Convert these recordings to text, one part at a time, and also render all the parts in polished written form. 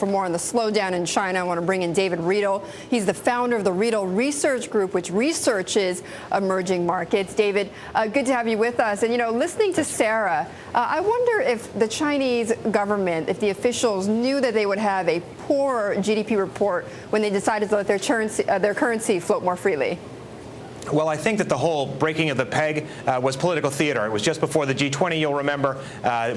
for more on the slowdown in China, I want to bring in David Riedel. He's the founder of the Riedel Research Group, which researches emerging markets. David, good to have you with us. And, you know, listening to Sarah, I wonder if the Chinese government, if the officials knew that they would have a poor GDP report when they decided to let their currency float more freely. Well, I think that the whole breaking of the peg was political theater. It was just before the G20, you'll remember.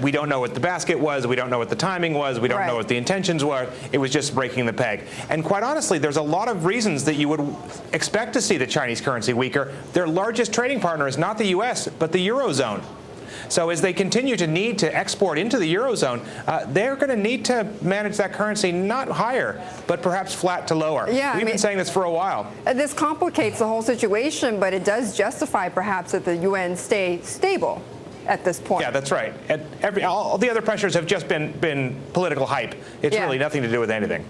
We don't know what the basket was. We don't know what the timing was. We don't know what the intentions were. It was just breaking the peg. And quite honestly, there's a lot of reasons that you would expect to see the Chinese currency weaker. Their largest trading partner is not the U.S., but the Eurozone. So as they continue to need to export into the Eurozone, they're going to need to manage that currency not higher, but perhaps flat to lower. Yeah, We've been saying this for a while. This complicates the whole situation, but it does justify perhaps that the yuan stay stable at this point. Yeah, that's right. All the other pressures have just been political hype. It's really nothing to do with anything.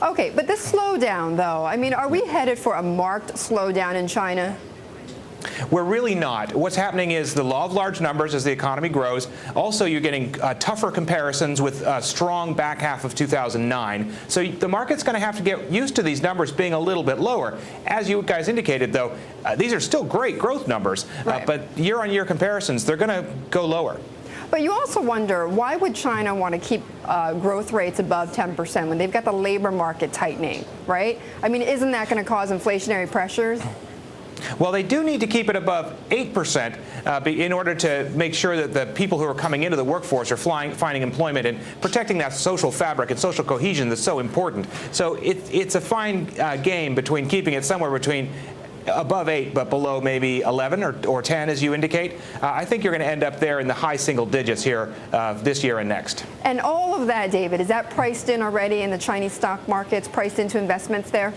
Okay, but this slowdown, though, I mean, are we headed for a marked slowdown in China? We're really not. What's happening is the law of large numbers as the economy grows. Also, you're getting tougher comparisons with a strong back half of 2009. So the market's going to have to get used to these numbers being a little bit lower. As you guys indicated, though, these are still great growth numbers. But year-on-year comparisons, they're going to go lower. But you also wonder, why would China want to keep growth rates above 10% when they've got the labor market tightening, right? I mean, isn't that going to cause inflationary pressures? Well, they do need to keep it above 8% in order to make sure that the people who are coming into the workforce are finding employment and protecting that social fabric and social cohesion that's so important. So it's a fine game between keeping it somewhere between above 8 but below maybe 11 or 10, as you indicate. I think you're going to end up there in the high single digits here this year and next. And all of that, David, is that priced in already in the Chinese stock markets, priced into investments there?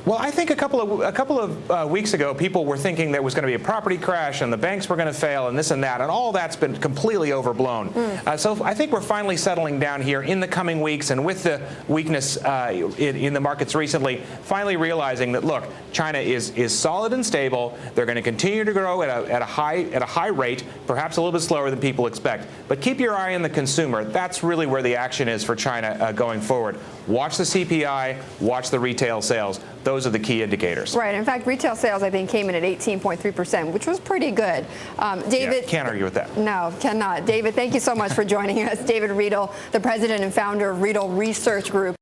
Well, I think a couple of weeks ago, people were thinking there was going to be a property crash and the banks were going to fail and this and that, and all that's been completely overblown. So I think we're finally settling down here in the coming weeks, and with the weakness in the markets recently, finally realizing that, look, China is solid and stable. They're going to continue to grow at a high rate, perhaps a little bit slower than people expect. But keep your eye on the consumer. That's really where the action is for China going forward. Watch the CPI, watch the retail sales. Those are the key indicators. Right. In fact, retail sales, I think, came in at 18.3%, which was pretty good. David, can't argue with that. No, cannot. David, thank you so much for joining us. David Riedel, the president and founder of Riedel Research Group.